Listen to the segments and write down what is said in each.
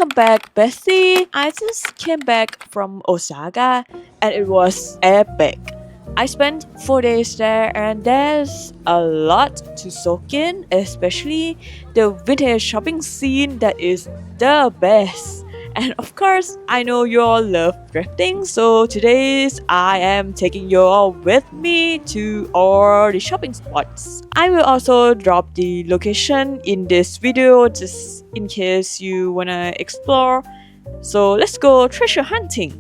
Welcome back, Bessie. I just came back from Osaka and it was epic. I spent 4 days there and there's a lot to soak in, especially the vintage shopping scene that is the best. And of course, I know you all love thrifting, so today's I am taking you all with me to all the shopping spots. I will also drop the location in this video just in case you wanna explore. So let's go treasure hunting.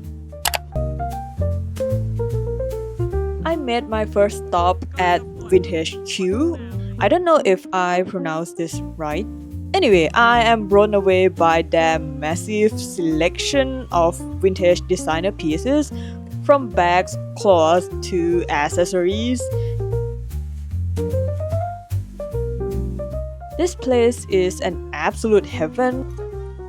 I made my first stop at Vintage Q. I don't know if I pronounced this right. Anyway, I am blown away by their massive selection of vintage designer pieces, from bags, clothes to accessories. This place is an absolute heaven.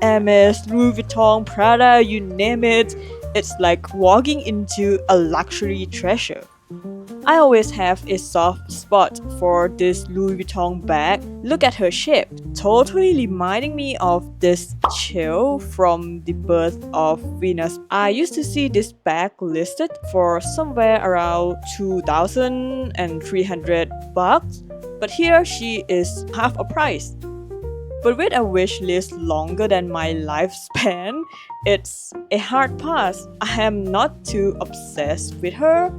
Hermes, Louis Vuitton, Prada, you name it. It's like walking into a luxury treasure. I always have a soft spot for this Louis Vuitton bag. Look at her shape, totally reminding me of this shell from the birth of Venus. I used to see this bag listed for somewhere around 2,300 bucks, but here she is half a price. But with a wish list longer than my lifespan, it's a hard pass. I am not too obsessed with her.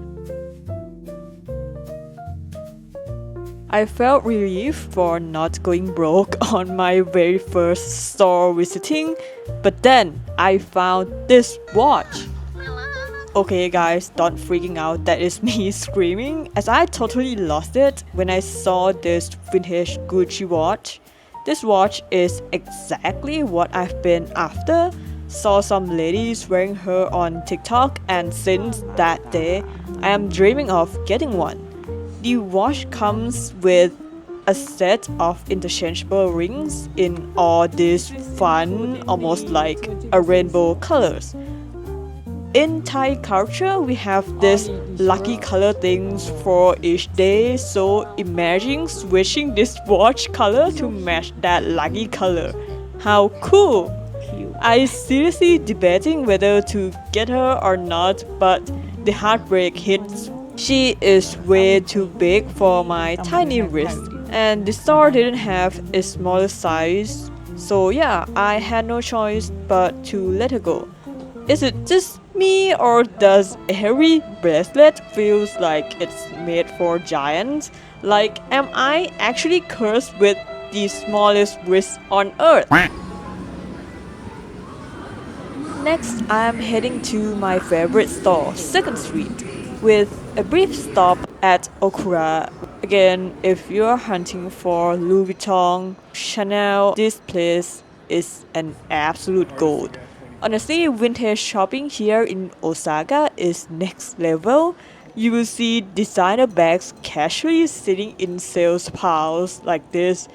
I felt relief for not going broke on my very first store visiting, but then I found this watch. Okay guys, don't freaking out, that is me screaming, as I totally lost it when I saw this vintage Gucci watch. This watch is exactly what I've been after. Saw some ladies wearing her on TikTok, and since that day, I am dreaming of getting one. The watch comes with a set of interchangeable rings in all these fun, almost like a rainbow colors. In Thai culture, we have this lucky color things for each day, so imagine switching this watch color to match that lucky color. How cool! I seriously debating whether to get her or not, but the heartbreak hits. She is way too big for my tiny wrist, and the store didn't have a smaller size, so yeah, I had no choice but to let her go. Is it just me, or does every bracelet feels like it's made for giants? Like, am I actually cursed with the smallest wrist on earth? Next, I am heading to my favorite store, 2nd Street, with a brief stop at Okura. Again, if you're hunting for Louis Vuitton, Chanel, this place is an absolute gold. Honestly, vintage shopping here in Osaka is next level. You will see designer bags casually sitting in sales piles like this.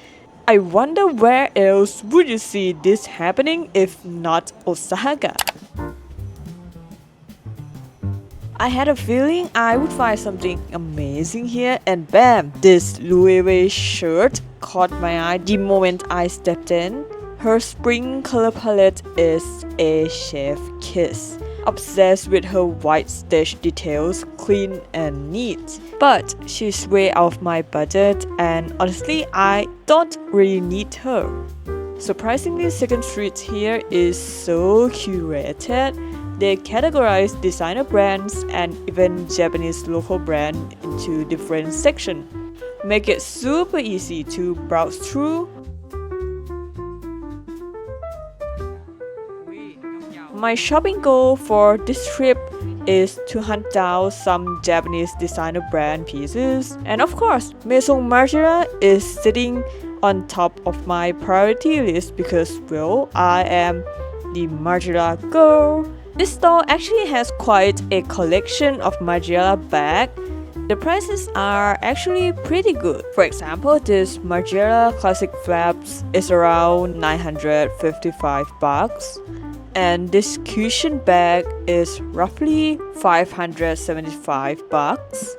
I wonder where else would you see this happening if not Osaka? I had a feeling I would find something amazing here, and bam, this Louis Vuitton shirt caught my eye the moment I stepped in. Her spring color palette is a chef kiss. Obsessed with her white stitch details, clean and neat. But she's way off my budget, and honestly, I don't really need her. Surprisingly, 2nd Street here is so curated. They categorize designer brands and even Japanese local brands into different sections. Make it super easy to browse through. My shopping goal for this trip is to hunt down some Japanese designer brand pieces. And of course, Maison Margiela is sitting on top of my priority list because, well, I am the Margiela girl. This store actually has quite a collection of Margiela bags. The prices are actually pretty good. For example, this Margiela Classic Flaps is around 955 bucks. And this cushion bag is roughly 575 bucks.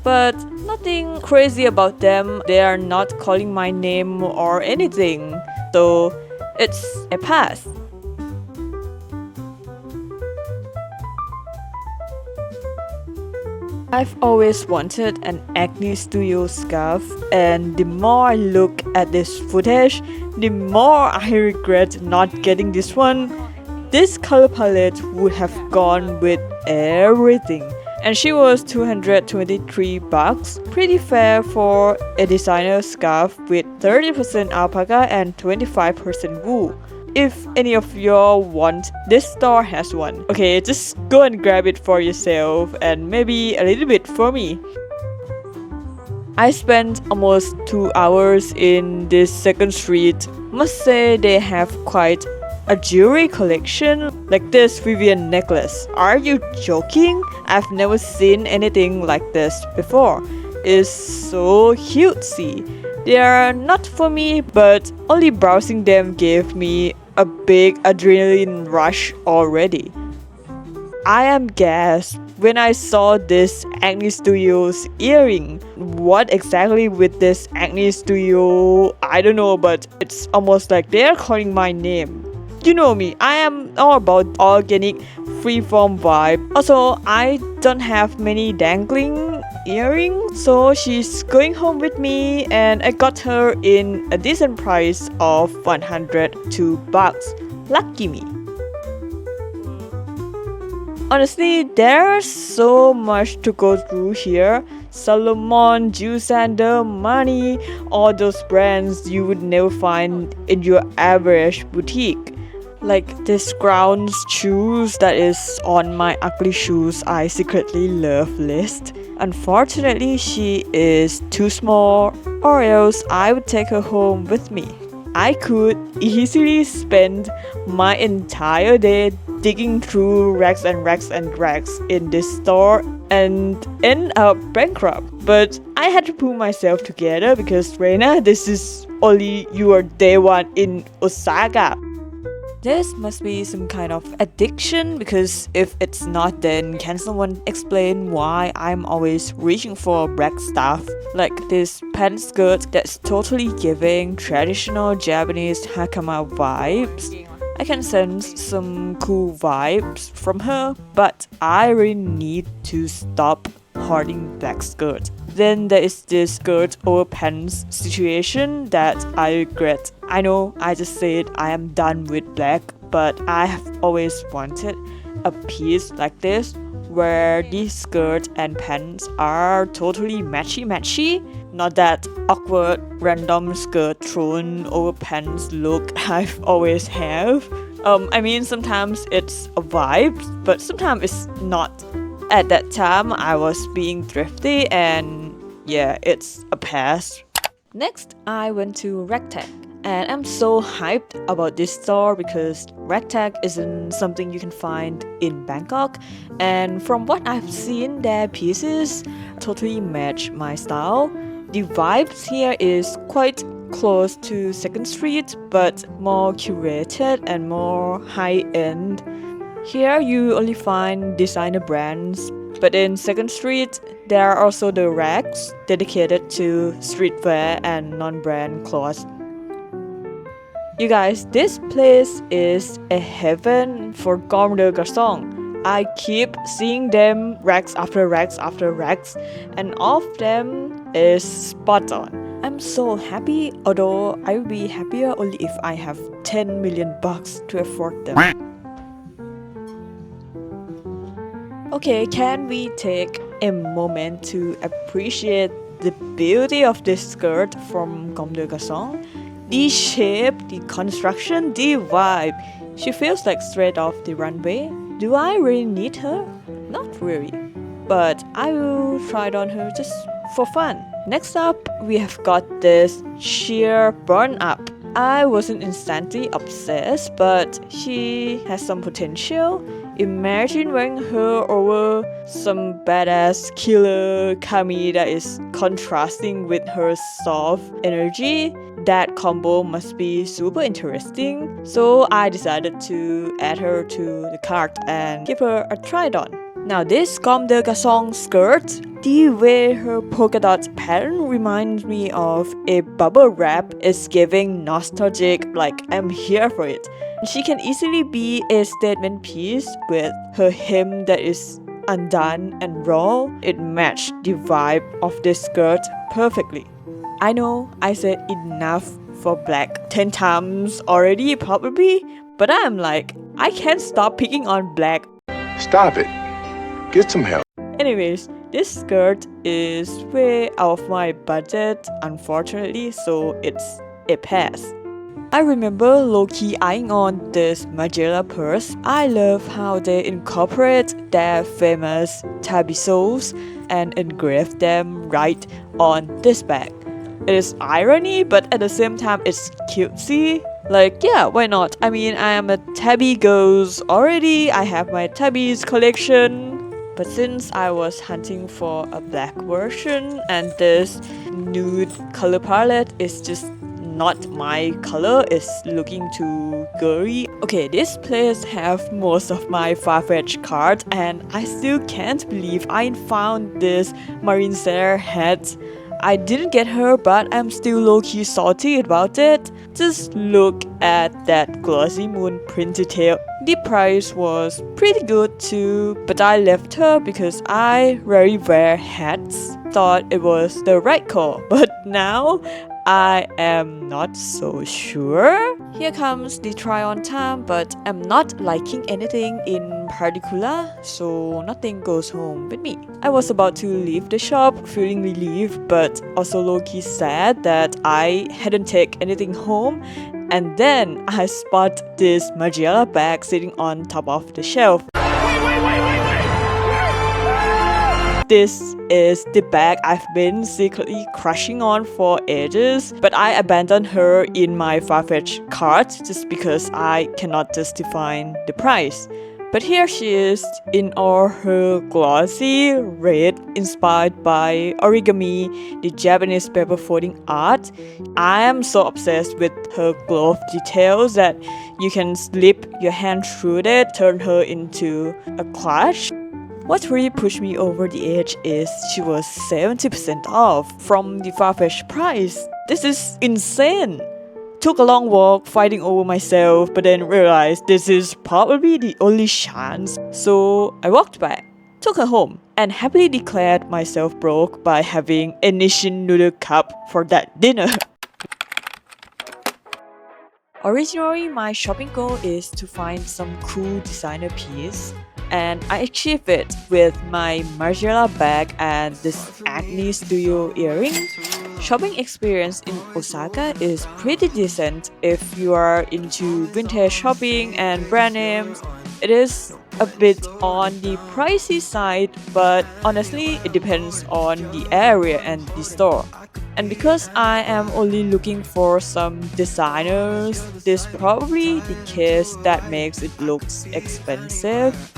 But nothing crazy about them. They are not calling my name or anything. So it's a pass. I've always wanted an Acne Studio scarf, and the more I look at this footage, the more I regret not getting this one. This color palette would have gone with everything. And she was 223 bucks, pretty fair for a designer scarf with 30% alpaca and 25% wool. If any of y'all want, this store has one. Okay, just go and grab it for yourself and maybe a little bit for me. I spent almost 2 hours in this second street. Must say they have quite a jewelry collection, like this Vivienne necklace. Are you joking? I've never seen anything like this before. It's so cutesy. They are not for me, but only browsing them gave me a big adrenaline rush already. I am gasped when I saw this Acne Studios earring. What exactly with this Acne Studio? I don't know, but it's almost like they're calling my name. You know me, I am all about organic freeform vibe. Also, I don't have many dangling earrings, so she's going home with me and I got her in a decent price of 102 bucks. Lucky me. Honestly, there's so much to go through here. Salomon, Juice and Money, all those brands you would never find in your average boutique. Like this Grounds shoes that is on my ugly shoes I secretly love list. Unfortunately, she is too small, or else I would take her home with me. I could easily spend my entire day digging through racks and racks and racks in this store and end up bankrupt. But I had to pull myself together because Reina, this is only your day one in Osaka. This must be some kind of addiction, because if it's not, then can someone explain why I'm always reaching for black stuff? Like this pant skirt that's totally giving traditional Japanese hakama vibes. I can sense some cool vibes from her, but I really need to stop hoarding black skirts. Then there is this skirt over pants situation that I regret. I know I just said I am done with black, but I have always wanted a piece like this where the skirt and pants are totally matchy. Not that awkward random skirt thrown over pants look I've always have. I mean sometimes it's a vibe, but sometimes it's not. At that time I was being thrifty and yeah, it's a pass. Next I went to Ragtag. And I'm so hyped about this store because Ragtag isn't something you can find in Bangkok. And from what I've seen, their pieces totally match my style. The vibes here is quite close to 2nd Street, but more curated and more high-end. Here you only find designer brands, but in 2nd Street, there are also the racks dedicated to streetwear and non-brand clothes. You guys, this place is a heaven for Comme des Garçons. I keep seeing them racks after racks after racks, and all of them is spot on. I'm so happy, although I will be happier only if I have 10 million bucks to afford them. Okay, can we take a moment to appreciate the beauty of this skirt from Comme des Garçons? The shape, the construction, the vibe. She feels like straight off the runway. Do I really need her? Not really. But I will try it on her just for fun. Next up, we have got this sheer burn up. I wasn't instantly obsessed, but she has some potential. Imagine wearing her over some badass killer kami that is contrasting with her soft energy. That combo must be super interesting. So I decided to add her to the cart and give her a try on. Now this Comme des Garçons skirt, the way her polka dot pattern reminds me of a bubble wrap is giving nostalgic, like I'm here for it. She can easily be a statement piece with her hem that is undone and raw, it matched the vibe of this skirt perfectly. I know I said enough for black 10 times already probably, but I'm like, I can't stop picking on black. Stop it. Get some help. Anyways, this skirt is way out of my budget unfortunately, so it's a pass. I remember low-key eyeing on this Margiela purse. I love how they incorporate their famous tabby soles and engrave them right on this bag. It is irony, but at the same time it's cutesy. Like, yeah, why not? I mean, I am a tabby ghost already. I have my tabbies collection. But since I was hunting for a black version and this nude color palette is just not my color, it's looking too girly. Okay, this place have most of my far-fetched cards and I still can't believe I found this Marine Serre hat. I didn't get her, but I'm still low-key salty about it. Just look at that glossy moon print detail. The price was pretty good too, but I left her because I rarely wear hats. Thought it was the right call, but now I am not so sure. Here comes the try on time, but I'm not liking anything in particular, so nothing goes home with me. I was about to leave the shop feeling relieved, but also low-key sad that I hadn't taken anything home. And then I spot this Margiela bag sitting on top of the shelf. This is the bag I've been secretly crushing on for ages, but I abandoned her in my far-fetched cart just because I cannot justify the price. But here she is in all her glossy red inspired by origami, the Japanese paper folding art. I am so obsessed with her glove details that you can slip your hand through it, turn her into a clutch. What really pushed me over the edge is she was 70% off from the far-fetched price. This is insane! Took a long walk fighting over myself, but then realized this is probably the only chance. So I walked back, took her home, and happily declared myself broke by having a Nissin noodle cup for that dinner. Originally, my shopping goal is to find some cool designer piece, and I achieved it with my Margiela bag and this Acne Studio earring. Shopping experience in Osaka is pretty decent if you are into vintage shopping and brand names. It is a bit on the pricey side, but honestly, it depends on the area and the store. And because I am only looking for some designers, this is probably the case that makes it look expensive.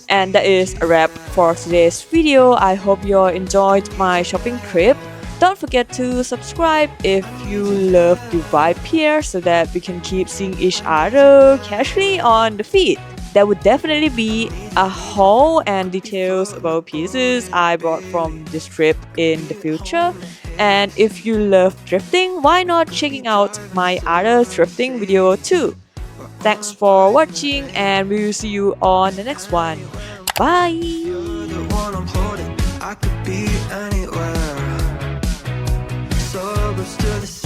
And that is a wrap for today's video. I hope you all enjoyed my shopping trip. Don't forget to subscribe if you love the vibe here so that we can keep seeing each other casually on the feed. There would definitely be a haul and details about pieces I bought from this trip in the future. And if you love thrifting, why not checking out my other thrifting video too? Thanks for watching and we will see you on the next one. Bye! So we're still the same.